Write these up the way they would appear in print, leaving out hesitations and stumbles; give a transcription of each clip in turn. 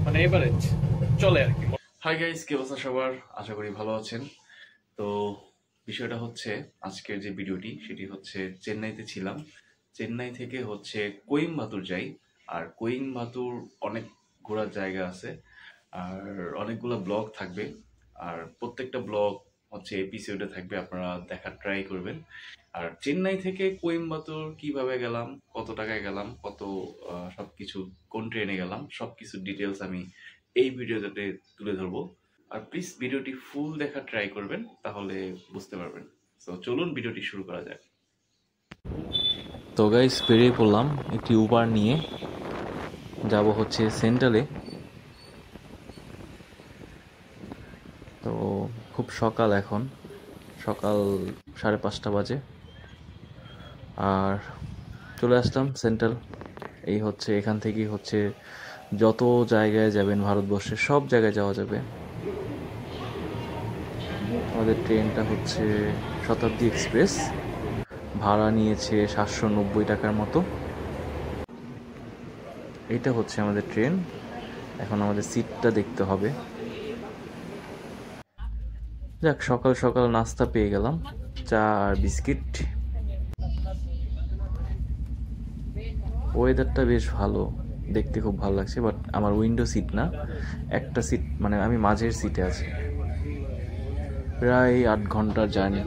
মানে এভারেজ চলে আর কি। হাই গাইস, কি অবস্থা সবার? আশা করি ভালো আছেন। তো বিষয়টা হচ্ছে, আজকের যে ভিডিওটি সেটি হচ্ছে, চেন্নাইতে ছিলাম, চেন্নাই থেকে হচ্ছে কোয়েম্বাতুর যাই। আর কোয়েম্বাতুর অনেক ঘোরার জায়গা আছে, আর অনেকগুলো ব্লগ থাকবে, আর প্রত্যেকটা ব্লগ হচ্ছে এপিসোডে থাকবে, আপনারা দেখার ট্রাই করবেন। আর চেন্নাই থেকে কোয়েম্বাতুর কিভাবে গেলাম, কত টাকায় গেলাম, কত সবকিছু, কোন ট্রেনে গেলাম, সবকিছু ডিটেলস আমি এই ভিডিওতে তুলে ধরবো। আর প্লিজ ভিডিওটি ফুল দেখার ট্রাই করবেন, তাহলে বুঝতে পারবেন। তো চলুন ভিডিওটি শুরু করা যাক। তো গাইস, বেরিয়ে পড়লাম একটি উবার নিয়ে, যাব হচ্ছে সেন্ট্রালে। তো খুব সকাল, এখন সকাল 5:30 বাজে, আর চলে আসলাম সেন্ট্রাল। এই হচ্ছে, এখান থেকেই হচ্ছে যত জায়গায় যাবেন ভারতবর্ষের সব জায়গায় যাওয়া যাবে। আমাদের ট্রেনটা হচ্ছে শতাব্দী এক্সপ্রেস, ভাড়া নিয়েছে 790 টাকার মতো। এইটা হচ্ছে আমাদের ট্রেন। এখন আমাদের সিটটা দেখতে হবে। যাক, সকাল সকাল নাস্তা পেয়ে গেলাম, চা আর বিস্কিট। ওয়েদারটা বেশ ভালো, দেখতে খুব ভালো লাগছে, বাট আমার উইন্ডো সিট না, একটা সিট, মানে আমি মাঝের সিটে আছি। প্রায় 8 ঘন্টার জার্নি,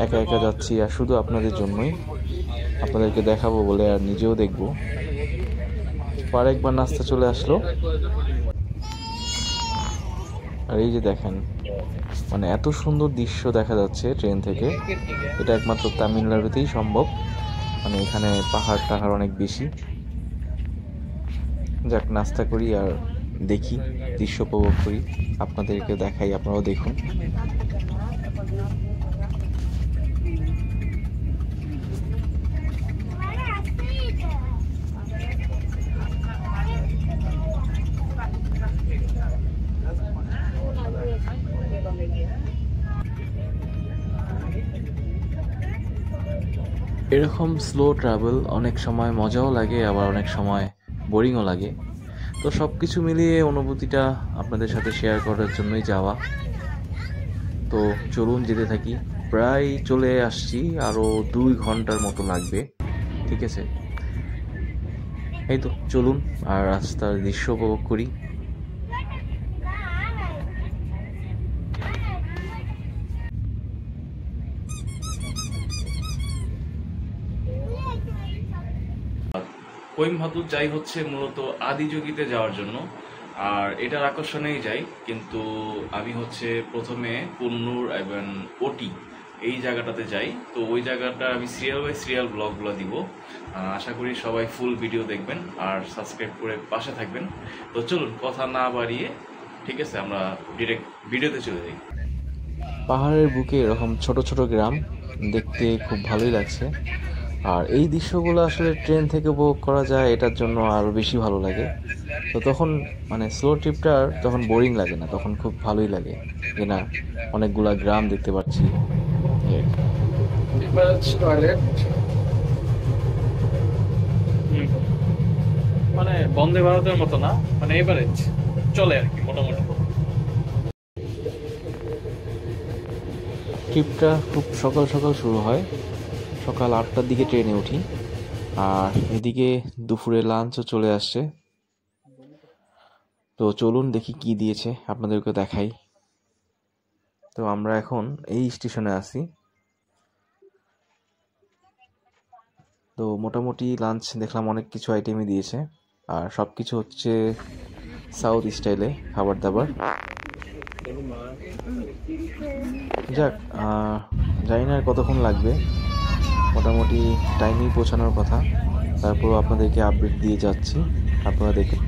একা একা যাচ্ছি, আর শুধু আপনাদের জন্যই, আপনাদেরকে দেখাবো বলে, আর নিজেও দেখবো। পর একবার নাস্তা চলে আসলো, আর এই যে দেখেন, মানে এত সুন্দর দৃশ্য দেখা যাচ্ছে ট্রেন থেকে। এটা একমাত্র তামিলনাড়ুতেই সম্ভব, মানে এখানে পাহাড় টাহাড় অনেক বেশি। যাক, নাস্তা করি আর দেখি, দৃশ্য উপভোগ করি, আপনাদেরকে দেখাই, আপনারাও দেখুন। এরকম স্লো ট্রাভেল অনেক সময় মজাও লাগে, আবার অনেক সময় বোরিংও লাগে। তো সব কিছু মিলিয়ে অনুভূতিটা আপনাদের সাথে শেয়ার করার জন্যই যাওয়া। তো চলুন যেতে থাকি, প্রায় চলে আসছি, আরও 2 ঘন্টার মতো লাগবে। ঠিক আছে, এই তো চলুন, আর রাস্তার দৃশ্য উপভোগ করি। কোয়েম্বাতুর যাই হচ্ছে মূলত আদিযোগীতে যাওয়ার জন্য, আর এটার আকর্ষণেই যাই। কিন্তু আমি হচ্ছে প্রথমে কুন্নুর এবং ওটি এই জায়গাটাতে যাই। তো ওই জায়গাটা আমি সিরিয়াল বাই সিরিয়াল ব্লগগুলো দিব। আশা করি সবাই ফুল ভিডিও দেখবেন আর সাবস্ক্রাইব করে পাশে থাকবেন। তো চলুন কথা না বাড়িয়ে, ঠিক আছে, আমরা ডিরেক্ট ভিডিওতে চলে যাই। পাহাড়ের বুকে এরকম ছোট ছোট গ্রাম দেখতে খুব ভালোই লাগছে, আর এই দৃশ্যগুলো আসলে ট্রেন থেকে উপভোগ করা যায়, এটার জন্য আরও বেশি ভালো লাগে। তো তখন মানে স্লো ট্রিপটা তখন বোরিং লাগে না, তখন খুব ভালোই লাগে যে না, অনেকগুলা গ্রাম দেখতে পাচ্ছি। মানে বন্দে ভারতের মতো না, মানে এভারেজ চলে আর কি, মোটামুটি। ট্রিপটা খুব সকাল সকাল শুরু হয়, সকাল 8টার দিকে ট্রেনে উঠি, আর এদিকে দুপুরে লাঞ্চও চলে আসছে। তো চলুন দেখি কি দিয়েছে, আপনাদেরকে দেখাই। তো আমরা এখন এই স্টেশনে আছি। তো মোটামুটি লাঞ্চ দেখলাম অনেক কিছু আইটেমই দিয়েছে, আর সব কিছু হচ্ছে সাউথ স্টাইলে খাবার দাবার। যাক, জানি না আর কতক্ষণ লাগবে, মোটামুটি টাইমেই পৌঁছানোর কথা। তারপরও আপনাদেরকে আপডেট দিয়ে যাচ্ছি, আপনারা দেখুন।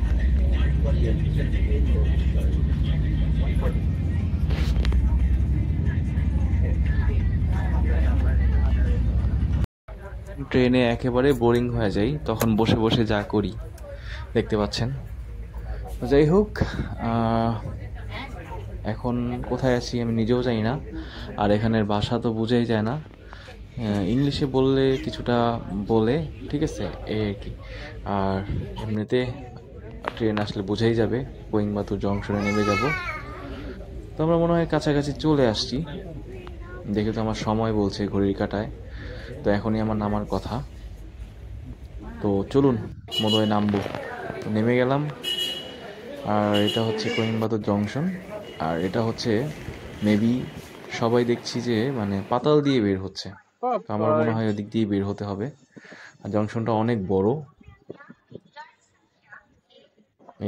ট্রেনে একেবারে বোরিং হয়ে যাই, তখন বসে বসে যা করি দেখতে পাচ্ছেন। যাই হোক, এখন কোথায় আছি আমি নিজেও জানি না, আর এখানের ভাষা তো বোঝাই যায় না। ইংলিশে বললে কিছুটা বলে, ঠিক আছে, এই আর কি। আর এমনিতে ট্রেন আসলে বোঝাই যাবে, কোয়েম্বাটুর জংশনে নেমে যাব। তো আমরা মনে হয় কাছাকাছি চলে আসছি, দেখে তো আমার সময় বলছে ঘড়ির কাঁটায়, তো এখনই আমার নামার কথা। তো চলুন মনে নামবো। তো নেমে গেলাম, আর এটা হচ্ছে কোয়েম্বাটুর জংশন। আর এটা হচ্ছে মেবি সবাই দেখছি যে মানে পাতাল দিয়ে বের হচ্ছে, তো আমার মনে হয় ওদিক দিয়ে বের হতে হবে। আর জংশনটা অনেক বড়,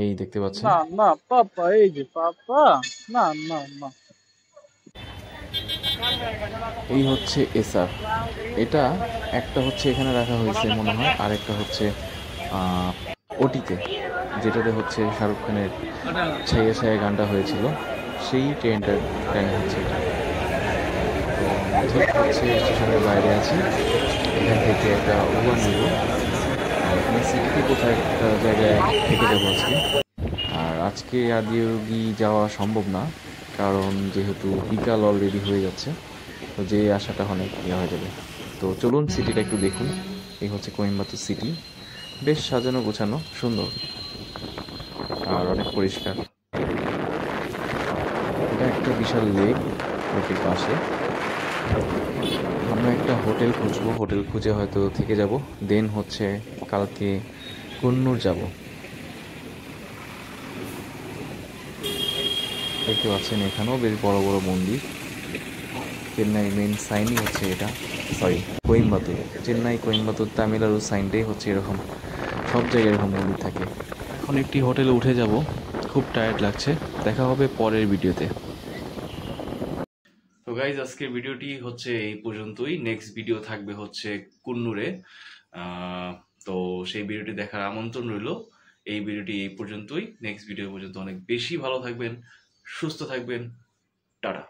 এই দেখতে পাচ্ছেন। না না পাপা, এই যে পাপা, না না না, এই হচ্ছে এসআর। এটা একটা হচ্ছে এখানে রাখা হয়েছে মনে হয়, আর একটা হচ্ছে ওটিতে, যেটাতে হচ্ছে শাহরুখ খানের ছাইয়া ছায়া গানটা হয়েছিল, সেই ট্রেনটার টাইম হচ্ছে এটা। তো ঠিক হচ্ছে স্টেশনের বাইরে আছি, এখান থেকে একটা উবান নিব, আর এখানে সিটিতে কোথায় একটা জায়গায় থেকে যাবো আজকে। আর আজকে আদিয়োগী যাওয়া সম্ভব না, কারণ যেহেতু বিকাল অলরেডি হয়ে যাচ্ছে, তো যে আসাটা অনেক হয়ে যাবে। তো চলুন সিটিটা একটু দেখুন। এই হচ্ছে কোয়েম্বাটুর সিটি, বেশ সাজানো গোছানো, সুন্দর আর অনেক পরিষ্কার। এটা একটা বিশাল লেক লেকের পাশে। আমরা একটা হোটেল খুঁজবো, হোটেল খুঁজে হয়তো থেকে যাব, দেন হচ্ছে কালকে কুন্নুর যাব। দেখতে পাচ্ছেন এখানেও বেশ বড় বড় মন্দির। চেন্নাই মেন সাইনই হচ্ছে এটা, সরি কোয়েম্বাটুর, চেন্নাই কোয়েম্বাটুর তামিলনাড়ু সাইনটাই হচ্ছে এরকম, সব জায়গায় এরকম মন্দির থাকে। এখন একটি হোটেলে উঠে যাব, খুব টায়ার্ড লাগছে। দেখা হবে পরের ভিডিওতে। তো গাইজ আজকের ভিডিওটি হচ্ছে এই পর্যন্তই। নেক্সট ভিডিও থাকবে হচ্ছে কুন্নুরে। তো সেই ভিডিওটি দেখার আমন্ত্রণ রইল। এই ভিডিওটি এই পর্যন্তই, নেক্সট ভিডিও পর্যন্ত অনেক বেশি ভালো থাকবেন, সুস্থ থাকবেন, টাটা।